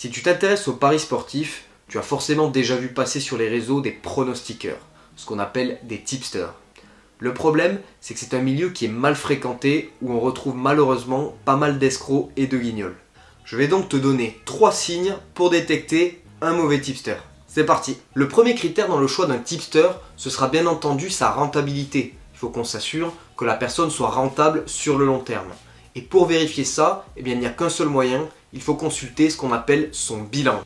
Si tu t'intéresses aux paris sportifs, tu as forcément déjà vu passer sur les réseaux des pronostiqueurs, ce qu'on appelle des tipsters. Le problème, c'est que c'est un milieu qui est mal fréquenté, où on retrouve malheureusement pas mal d'escrocs et de guignols. Je vais donc te donner 3 signes pour détecter un mauvais tipster. C'est parti. Le premier critère dans le choix d'un tipster, ce sera bien entendu sa rentabilité. Il faut qu'on s'assure que la personne soit rentable sur le long terme. Et pour vérifier ça, il n'y a qu'un seul moyen, il faut consulter ce qu'on appelle son bilan.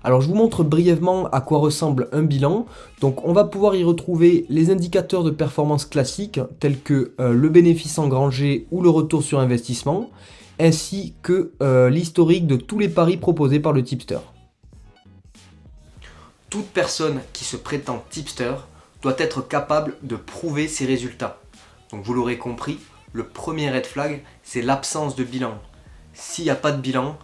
Alors je vous montre brièvement à quoi ressemble un bilan. Donc on va pouvoir y retrouver les indicateurs de performance classiques tels que le bénéfice engrangé ou le retour sur investissement, ainsi que l'historique de tous les paris proposés par le tipster. Toute personne qui se prétend tipster doit être capable de prouver ses résultats. Donc vous l'aurez compris, le premier red flag, c'est l'absence de bilan. S'il n'y a pas de bilan,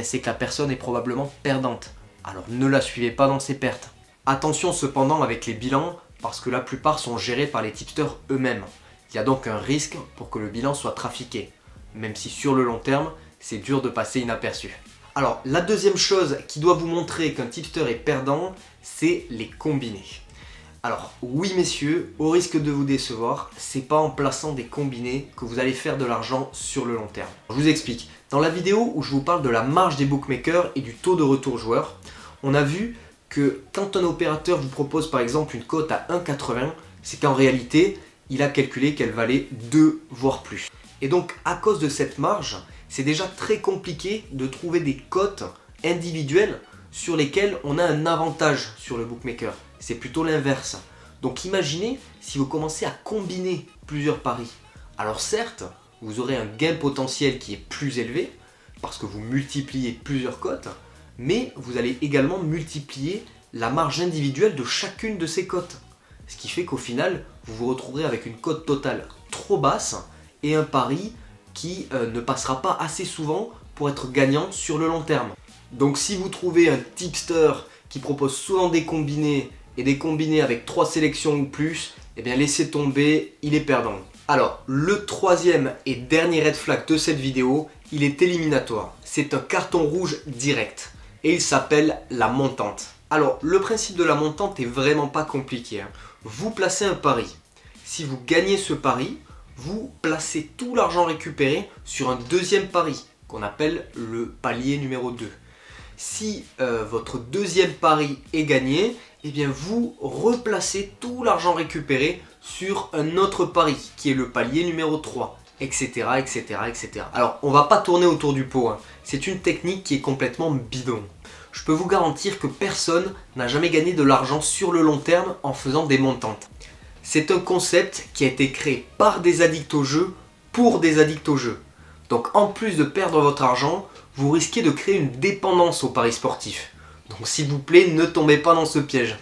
c'est que la personne est probablement perdante. Alors ne la suivez pas dans ses pertes. Attention cependant avec les bilans, parce que la plupart sont gérés par les tipsters eux-mêmes. Il y a donc un risque pour que le bilan soit trafiqué, même si sur le long terme, c'est dur de passer inaperçu. Alors la deuxième chose qui doit vous montrer qu'un tipster est perdant, c'est les combinés. Alors oui messieurs, au risque de vous décevoir, c'est pas en plaçant des combinés que vous allez faire de l'argent sur le long terme. Je vous explique. Dans la vidéo où je vous parle de la marge des bookmakers et du taux de retour joueur, on a vu que quand un opérateur vous propose par exemple une cote à 1,80, c'est qu'en réalité, il a calculé qu'elle valait 2 voire plus. Et donc à cause de cette marge, c'est déjà très compliqué de trouver des cotes individuelles sur lesquelles on a un avantage sur le bookmaker. C'est plutôt l'inverse. Donc imaginez si vous commencez à combiner plusieurs paris. Alors certes, vous aurez un gain potentiel qui est plus élevé parce que vous multipliez plusieurs cotes, mais vous allez également multiplier la marge individuelle de chacune de ces cotes. Ce qui fait qu'au final, vous vous retrouverez avec une cote totale trop basse et un pari qui ne passera pas assez souvent pour être gagnant sur le long terme. Donc si vous trouvez un tipster qui propose souvent des combinés et des combinés avec 3 sélections ou plus, laissez tomber, il est perdant. Alors, le troisième et dernier red flag de cette vidéo, il est éliminatoire. C'est un carton rouge direct et il s'appelle la montante. Alors, le principe de la montante est vraiment pas compliqué. Vous placez un pari. Si vous gagnez ce pari, vous placez tout l'argent récupéré sur un deuxième pari qu'on appelle le palier numéro 2. Si votre deuxième pari est gagné, vous replacez tout l'argent récupéré sur un autre pari qui est le palier numéro 3, etc. etc., etc. Alors on va pas tourner autour du pot, c'est une technique qui est complètement bidon. Je peux vous garantir que personne n'a jamais gagné de l'argent sur le long terme en faisant des montantes. C'est un concept qui a été créé par des addicts au jeu pour des addicts au jeu. Donc en plus de perdre votre argent, vous risquez de créer une dépendance aux paris sportifs. Donc s'il vous plaît, ne tombez pas dans ce piège.